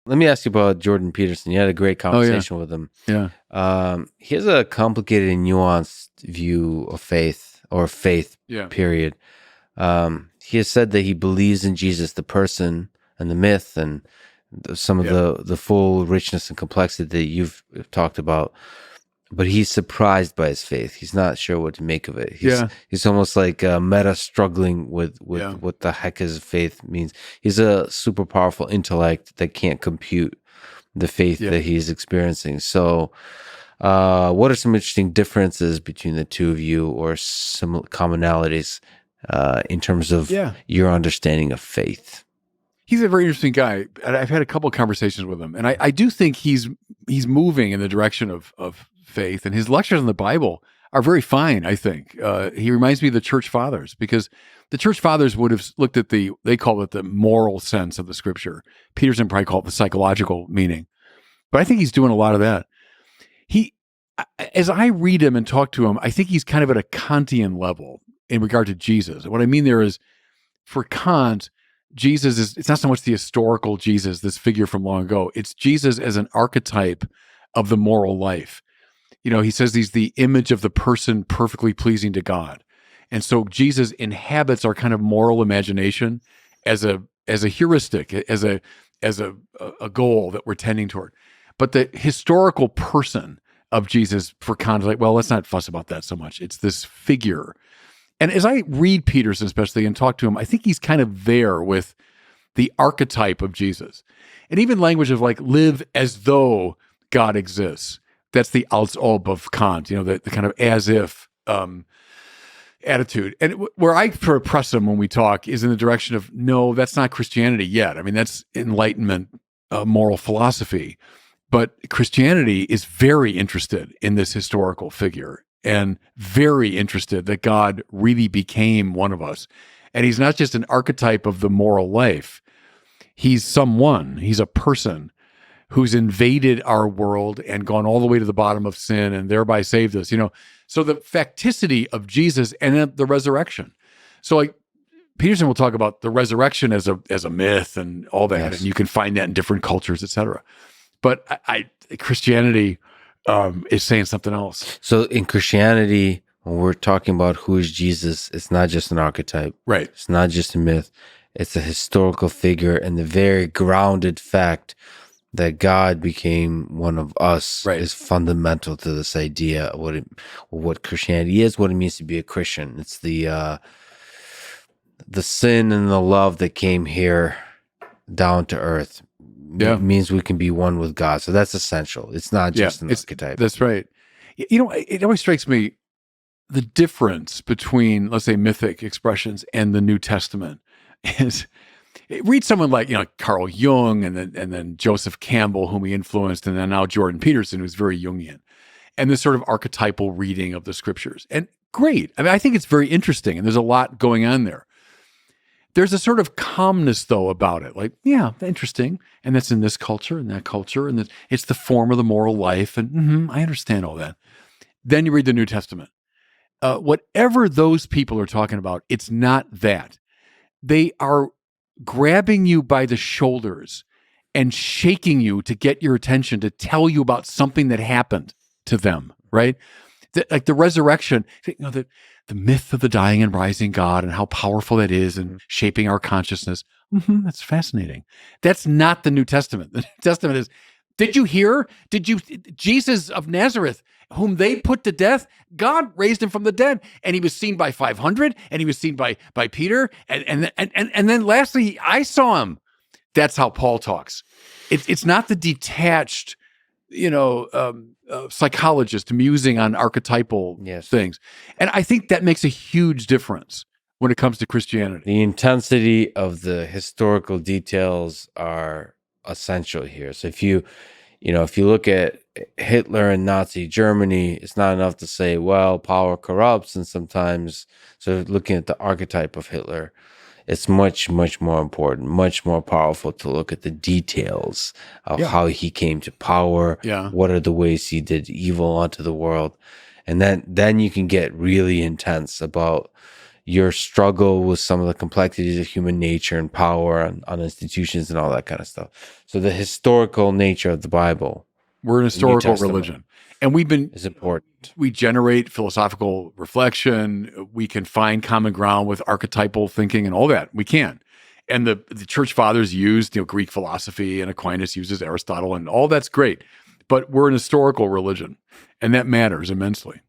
Let me ask you about Jordan Peterson. You had a great Oh yeah, conversation with him. yeah, He has a complicated and nuanced view of faith or faith, yeah, period. He has said that he believes in Jesus, the person and the myth, and some of yeah, the full richness and complexity that you've talked about. But he's surprised by his faith. He's not sure what to make of it. yeah, He's almost like meta struggling with yeah, what the heck his faith means. He's a super powerful intellect that can't compute the faith yeah, that he's experiencing. So, what are some interesting differences between the two of you, or some commonalities in terms of yeah. your understanding of faith? He's a very interesting guy, and I've had a couple of conversations with him, and I do think he's moving in the direction of faith, and his lectures on the Bible are very fine. I think he reminds me of the Church Fathers, because the Church Fathers would have looked at they call it the moral sense of the Scripture. Peterson probably called it the psychological meaning, but I think he's doing a lot of that. He, as I read him and talk to him, I think he's kind of at a Kantian level in regard to Jesus. And what I mean there is, for Kant, Jesus it's not so much the historical Jesus, this figure from long ago. It's Jesus as an archetype of the moral life. He says he's the image of the person perfectly pleasing to God. And so Jesus inhabits our kind of moral imagination as a heuristic, as a goal that we're tending toward. But the historical person of Jesus, for Kant, is like, well, let's not fuss about that so much. It's this figure. And as I read Peterson, especially, and talk to him, I think he's kind of there with the archetype of Jesus. And even language of like, live as though God exists. That's the als ob of Kant, the kind of as if attitude. And where I press him when we talk is in the direction of, no, that's not Christianity yet. I mean, that's Enlightenment moral philosophy. But Christianity is very interested in this historical figure, and very interested that God really became one of us. And he's not just an archetype of the moral life. He's a person who's invaded our world and gone all the way to the bottom of sin and thereby saved us, So the facticity of Jesus and then the resurrection. So like Peterson will talk about the resurrection as a myth and all that. Yes. And you can find that in different cultures, et cetera. But Christianity is saying something else. So in Christianity, when we're talking about who is Jesus, it's not just an archetype. Right. It's not just a myth. It's a historical figure, and the very grounded fact that God became one of us is fundamental to this idea of what Christianity is, what it means to be a Christian. It's the sin and the love that came here down to earth. Yeah. It means we can be one with God. So that's essential. It's not just an archetype. That's right. It always strikes me the difference between, let's say, mythic expressions and the New Testament is, read someone like, Carl Jung and then Joseph Campbell, whom he influenced, and then now Jordan Peterson, who's very Jungian, and this sort of archetypal reading of the scriptures. And great. I mean, I think it's very interesting, and there's a lot going on there. There's a sort of calmness, though, about it. Like, yeah, interesting. And that's in this culture and that culture. And it's the form of the moral life. And I understand all that. Then you read the New Testament. Whatever those people are talking about, it's not that. They are grabbing you by the shoulders and shaking you to get your attention, to tell you about something that happened to them, right? Like the resurrection, the myth of the dying and rising God and how powerful that is in shaping our consciousness. That's fascinating. That's not the New Testament. The New Testament is, did you hear? Jesus of Nazareth, whom they put to death, God raised him from the dead, and he was seen by 500, and he was seen by Peter, and then lastly, I saw him. That's how Paul talks. It's not the detached, psychologist musing on archetypal things. And I think that makes a huge difference when it comes to Christianity. The intensity of the historical details are essential here. So if you look at Hitler and Nazi Germany, it's not enough to say, well, power corrupts, and sometimes, so looking at the archetype of Hitler, it's much, much more important, much more powerful to look at the details of how he came to power. What are the ways he did evil onto the world? And then you can get really intense about, your struggle with some of the complexities of human nature and power on institutions and all that kind of stuff. So the historical nature of the Bible, We're an the New historical Testament, religion. And is important. we generate philosophical reflection. We can find common ground with archetypal thinking and all that. We can. And the church fathers used, Greek philosophy, and Aquinas uses Aristotle, and all that's great. But we're an historical religion, and that matters immensely.